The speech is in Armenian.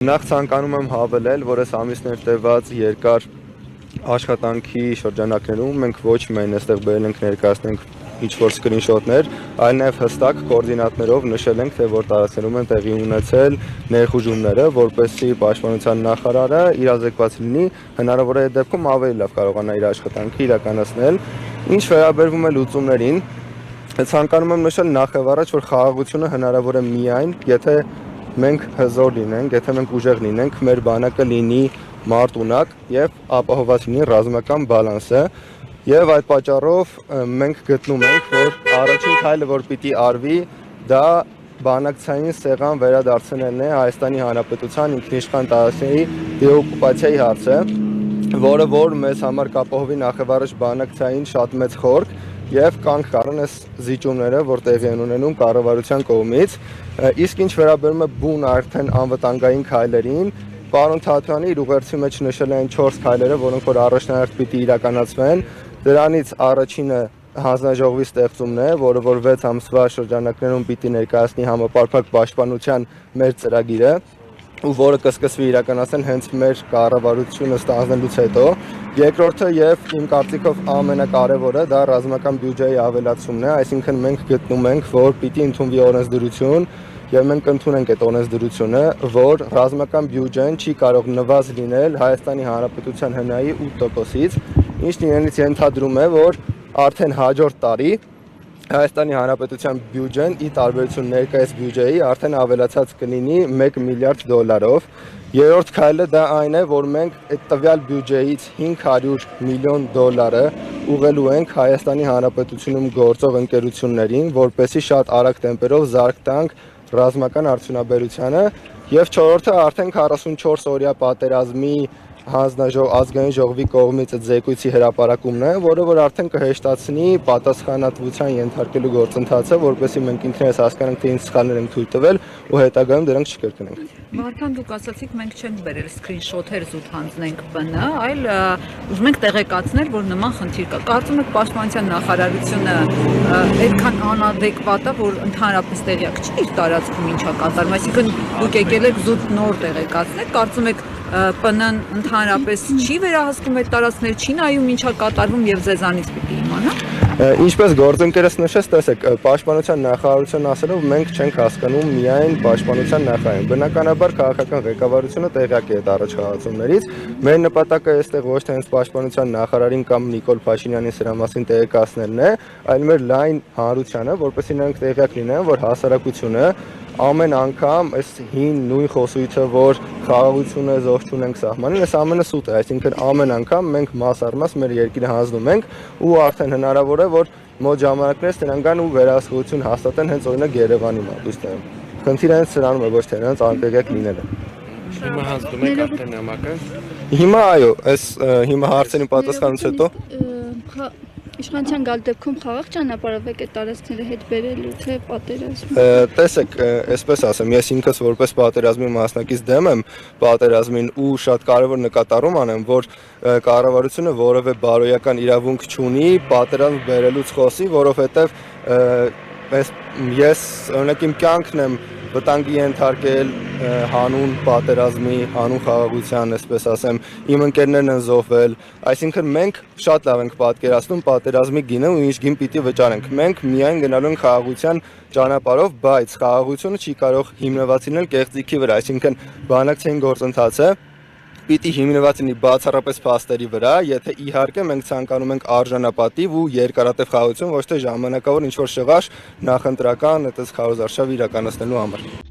Նախ ցանկանում եմ հավելել, որ այս ամիսներ տևած երկար աշխատանքի շրջանակներում մենք ոչ միայն այստեղ բերել ենք ներկայացնենք ինչ-որ սկրինշոթներ, այլ նաև հստակ կոորդինատներով նշել ենք, թե որ տարածքներում են տեղի ունեցել ներխուժումները, որպեսզի պաշտպանության նախարարը իրազեկված լինի, հնարավոր է դեպքում ավելի լավ կարողանա իր աշխատանքը իրականացնել։ Ինչ վերաբերվում է լուծումներին, ցանկանում եմ նշել նախ եւ առաջ, որ խաղաղությունը հնարավոր է միայն, եթե մենք հզոր լինենք, եթե մենք ուժեղ լինենք, մեր բանակը լինի մարտունակ եւ ապահովված լինի ռազմական բալանսը, եւ այդ պատճառով մենք գտնում ենք, որ առաջին քայլը, որ պիտի արվի, դա բանակցային սեղան վերադարձնելն է Հայաստանի Հանրապետության ինքնիշխան տարածքների դեօկուպացիայի հարցը, որը որ մեզ համար կապահովի նախ եւ առաջ բանակցային շատ մեծ խորք եւ կանք կառան այս զիջումները, որ տեղի են ունենում կառավարության կողմից, իսկ ինչ վերաբերում է բուն արդեն անվտանգային քայլերին, պարոն Թաթյանը իր ուղերձի մեջ նշել են 4 քայլերը, որոնք որ առաջնահերթ պիտի իրականացվեն, դրանից առաջինը հանձնաժողովի ստեղծումն է, որը որ 6 ամսվա շրջանակներում պիտի ներկայացնի համապարփակ պաշտպանության մեր ծրագիրը, ու որը կսկսվի իրականացնել հենց մեր կառավարությունը ստանձնելուց հետո։ Երկրորդը եւ իմ կարծիքով ամենակարևորը դա ռազմական բյուջեի ավելացումն է, այսինքն մենք գտնում ենք, որ պիտի ընդունվի օրենսդրություն եւ մենք ընդունենք այդ օրենսդրությունը, որ ռազմական բյուջեն չի կարող նվազ լինել Հայաստանի Հանրապետության ՀՆԱ-ի 8%-ից, ինչն իրենից ենթադրում է, որ արդեն հաջորդ տարի Հայաստանի Հանրապետության բյուջեն ի տարբերություն ներկայիս բյուջեի արդեն ավելացած կլինի $1 միլիարդ։ Երրորդ քայլը դա այն է, որ մենք այդ տվյալ բյուջեից $500 միլիոն ուղղելու ենք Հայաստանի Հանրապետությունում գործող ընկերություններին, որպեսզի շատ արագ տեմպերով զարկ տանք ռազմական արդյունաբերությանը, եւ չորրորդը արդեն 44 օրյա պատերազմի ազգային ժողովի կողմից զեկույցի հրապարակումն է, որը որ արդեն կհեշտացնի պատասխանատվության ենթարկելու գործընթացը, որպեսզի մենք ինքներս հասկանանք, թե ինչ սխալներ ենք թույլ տվել ու հետագայում դրանք չկրկնենք։ Վարդան, դուք ասացիք, մենք չենք բերել սկրինշոթեր զուտ հանձնենք ՊՆ, այլ ուզում ենք տեղեկացնել, որ նման խնդիր կա։ Կարծում եք պաշտպանության նախարարությունը այդքան անադեկվատ է, որ ընդհանրապես տեղյակ չի իր տարածքում ինչա կատարվում, այսինքն դուք եկել եք զուտ նոր տեղեկացնել, կարծում եք ՊՆ-ն ընդհանրապես չի վերահսկում այդ տարածքները, չի նայում ինչա կատարվում եւ ձեզանից պիտի իմանա։ Ինչպես գործընկերս նշեց, տեսեք, պաշտպանության նախարարությունն ասելով մենք չենք հասկանում միայն պաշտպանության նախարարին։ Բնականաբար քաղաքական ղեկավարությունը տեղյակ է այդ առաջխաղացումներից։ Մեր նպատակը այստեղ ոչ թե հենց պաշտպանության նախարարին կամ Նիկոլ Փաշինյանին սրա մասին տեղեկացնելն է, այլ մեր լայն հանրությանը, որպեսզի նրանք տեղյակ լինեն, որ հասարակությունը ամեն անգամ այս հին նույն խոսույթը, որ խաղաղությունը զոհ չունենք սահմանին, այս ամենը սուտ է, այսինքն ամեն անգամ մենք մաս առ մաս մեր երկիրը հանձնում ենք ու արդեն հնարավոր է, որ մոտ ժամանակներս նրանք գան ու վերահսկողություն հաստատեն հենց օրինակ Երևանի մատուցներում։ Խնդիրը հենց սրանում է, ոչ թե նրանց անտեղյակ լինելը։ Հիմա հանձնում եք արդեն նամակը։ Հիմա այո, այս հիմա հարցերին պատասխանից հետո Իշխանության գալ դեպքում խաղաղ ճանապարհով եք այդ տարածքները հետ բերելու, թե պատերազմ։ Տեսեք, այսպես ասեմ, ես ինքս որպես պատերազմի մասնակից դեմ եմ պատերազմին ու շատ կարևոր նկատառում անեմ, որ կառավարությունը որևէ բարոյական իրավունք չունի պատերազմ բերելուց խոսի, որովհետև ես օրինակ իմ կյանքն եմ վտանգի ենթարկել հանուն պատերազմի, հանուն խաղաղության, այսպես ասեմ, իմ ընկերներն են զոհվել, այսինքն մենք շատ լավ ենք պատկերացնում պատերազմի գինը ու ինչ գին պիտի վճարենք։ Մենք միայն գնալու ենք խաղաղության ճանապարհով, բայց խաղաղությունը չի կարող հիմնված լինել կեղծիքի վրա, այսինքն բանակցային գործընթացը պիտի հիմնված լինի բացառապես փաստերի վրա, եթե իհարկե մենք ցանկանում ենք արժանապատիվ ու երկարատև խաղաղություն, ոչ թե ժամանակավոր ինչ-որ շղաշ նախընտրական այդպես քարոզարշավ իրականացնելու համար։